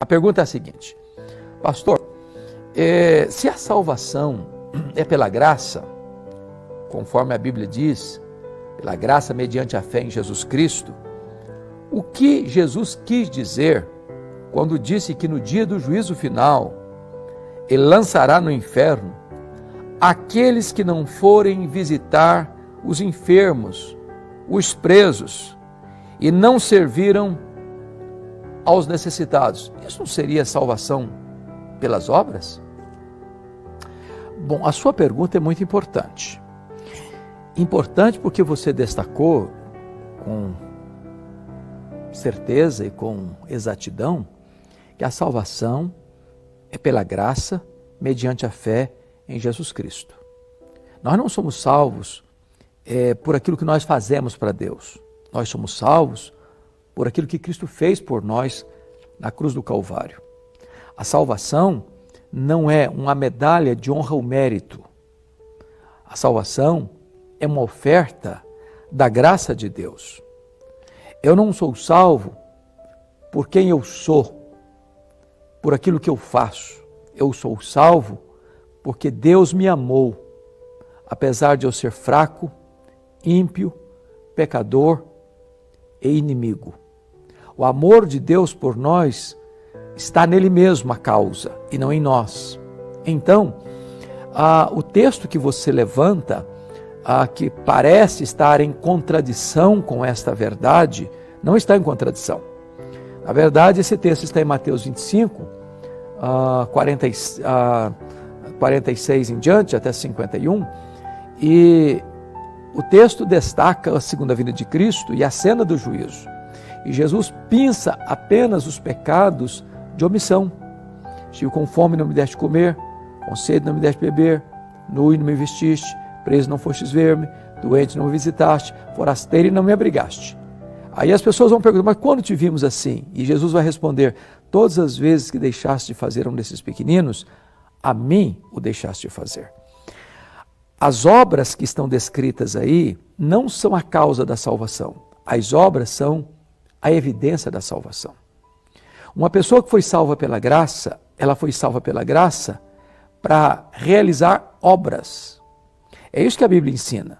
A pergunta é a seguinte: pastor, se a salvação é pela graça, conforme a Bíblia diz, pela graça mediante a fé em Jesus Cristo, o que Jesus quis dizer quando disse que no dia do juízo final Ele lançará no inferno aqueles que não forem visitar os enfermos, os presos, e não serviram aos necessitados? Isso não seria salvação pelas obras? Bom, a sua pergunta é muito importante. Importante porque você destacou com certeza e com exatidão que a salvação é pela graça mediante a fé em Jesus Cristo. Nós não somos salvos por aquilo que nós fazemos para Deus. Nós somos salvos por aquilo que Cristo fez por nós na cruz do Calvário. A salvação não é uma medalha de honra ou mérito. A salvação é uma oferta da graça de Deus. Eu não sou salvo por quem eu sou, por aquilo que eu faço. Eu sou salvo porque Deus me amou, apesar de eu ser fraco, ímpio, pecador e inimigo. O amor de Deus por nós está nele mesmo a causa e não em nós. Então, o texto que você levanta, que parece estar em contradição com esta verdade, não está em contradição. Na verdade, esse texto está em Mateus 25, 46 em diante, até 51, e o texto destaca a segunda vinda de Cristo e a cena do juízo. E Jesus pinça apenas os pecados de omissão. Estive com fome, não me deste comer, com sede, não me deste beber, nu e não me vestiste, preso, não fostes ver-me, doente, não me visitaste, forasteiro e não me abrigaste. Aí as pessoas vão perguntar: mas quando te vimos assim? E Jesus vai responder: todas as vezes que deixaste de fazer um desses pequeninos, a mim o deixaste de fazer. As obras que estão descritas aí não são a causa da salvação. As obras são a evidência da salvação. Uma pessoa que foi salva pela graça, ela foi salva pela graça para realizar obras. É isso que a Bíblia ensina.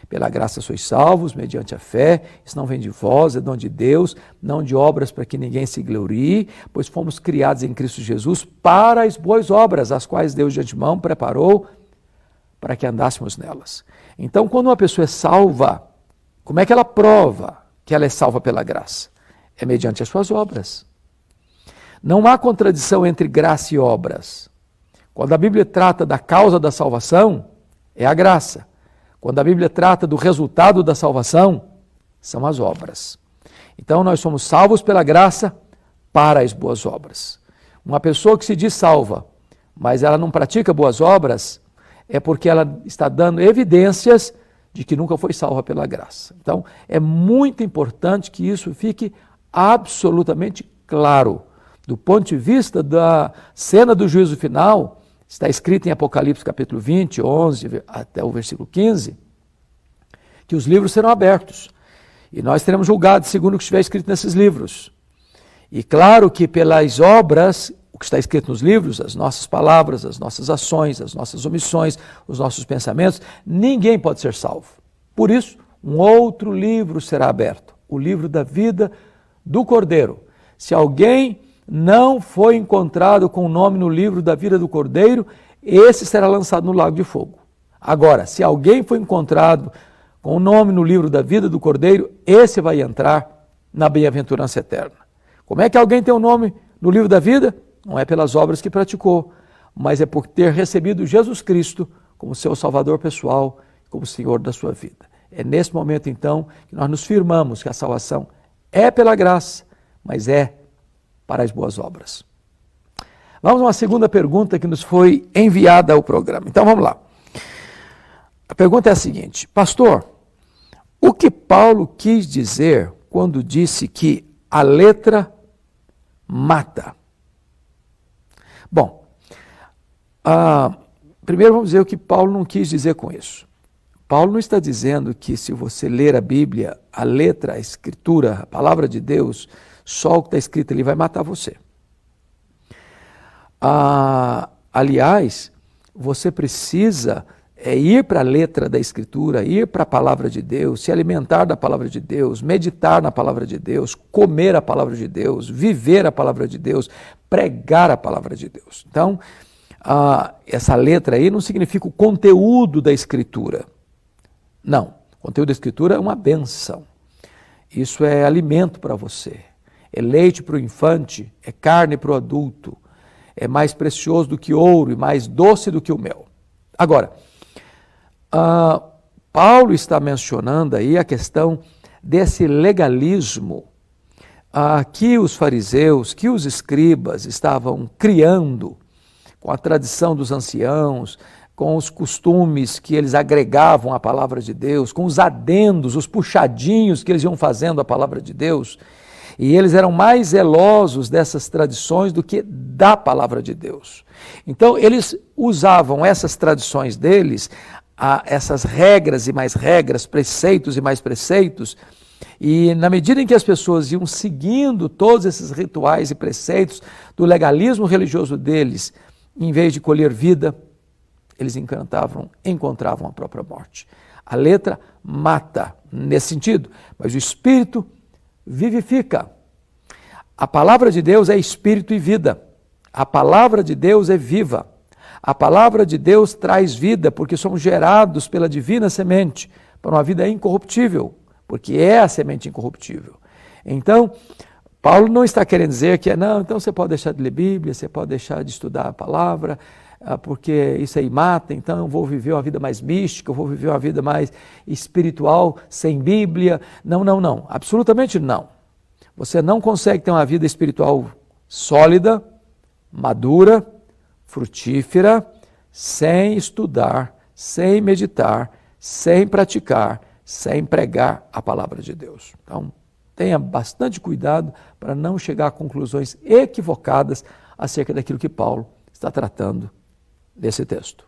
Pela graça sois salvos, mediante a fé, isso não vem de vós, é dom de Deus, não de obras para que ninguém se glorie, pois fomos criados em Cristo Jesus para as boas obras, as quais Deus de antemão preparou para que andássemos nelas. Então, quando uma pessoa é salva, como é que ela prova que ela é salva pela graça? É mediante as suas obras. Não há contradição entre graça e obras. Quando a Bíblia trata da causa da salvação, é a graça. Quando a Bíblia trata do resultado da salvação, são as obras. Então nós somos salvos pela graça para as boas obras. Uma pessoa que se diz salva, mas ela não pratica boas obras, é porque ela está dando evidências de que nunca foi salva pela graça. Então é muito importante que isso fique absolutamente claro. Do ponto de vista da cena do juízo final, está escrito em Apocalipse capítulo 20, 11 até o versículo 15, que os livros serão abertos. E nós seremos julgados segundo o que estiver escrito nesses livros. E claro que pelas obras, o que está escrito nos livros, as nossas palavras, as nossas ações, as nossas omissões, os nossos pensamentos, ninguém pode ser salvo. Por isso, um outro livro será aberto, o livro da vida do Cordeiro. Se alguém não foi encontrado com o nome no livro da vida do Cordeiro, esse será lançado no lago de fogo. Agora, se alguém foi encontrado com o nome no livro da vida do Cordeiro, esse vai entrar na bem-aventurança eterna. Como é que alguém tem o nome no livro da vida? Não é pelas obras que praticou, mas é por ter recebido Jesus Cristo como seu Salvador pessoal, como Senhor da sua vida. É nesse momento, então, que nós nos firmamos que a salvação é pela graça, mas é para as boas obras. Vamos a uma segunda pergunta que nos foi enviada ao programa. Então vamos lá. A pergunta é a seguinte: pastor, o que Paulo quis dizer quando disse que a letra mata? Bom, primeiro vamos dizer o que Paulo não quis dizer com isso. Paulo não está dizendo que se você ler a Bíblia, a letra, a escritura, a palavra de Deus, só o que está escrito ali vai matar você. Aliás, você precisa ir para a letra da Escritura, ir para a palavra de Deus, se alimentar da palavra de Deus, meditar na palavra de Deus, comer a palavra de Deus, viver a palavra de Deus, pregar a palavra de Deus. Então, essa letra aí não significa o conteúdo da Escritura. Não, o conteúdo da Escritura é uma bênção. Isso é alimento para você, é leite para o infante, é carne para o adulto, é mais precioso do que ouro e mais doce do que o mel. Agora, Paulo está mencionando aí a questão desse legalismo que os fariseus, que os escribas estavam criando com a tradição dos anciãos, com os costumes que eles agregavam à palavra de Deus, com os adendos, os puxadinhos que eles iam fazendo à palavra de Deus. E eles eram mais zelosos dessas tradições do que da palavra de Deus. Então, eles usavam essas tradições deles, essas regras e mais regras, preceitos e mais preceitos, e na medida em que as pessoas iam seguindo todos esses rituais e preceitos do legalismo religioso deles, em vez de colher vida, eles encontravam a própria morte. A letra mata nesse sentido, mas o Espírito vivifica. A palavra de Deus é Espírito e vida. A palavra de Deus é viva. A palavra de Deus traz vida, porque somos gerados pela divina semente para uma vida incorruptível, porque é a semente incorruptível. Então, Paulo não está querendo dizer que não, então você pode deixar de ler Bíblia, você pode deixar de estudar a palavra, porque isso aí mata, então eu vou viver uma vida mais mística, eu vou viver uma vida mais espiritual, sem Bíblia. Não, absolutamente não. Você não consegue ter uma vida espiritual sólida, madura, frutífera, sem estudar, sem meditar, sem praticar, sem pregar a palavra de Deus. Então, tenha bastante cuidado para não chegar a conclusões equivocadas acerca daquilo que Paulo está tratando nesse texto.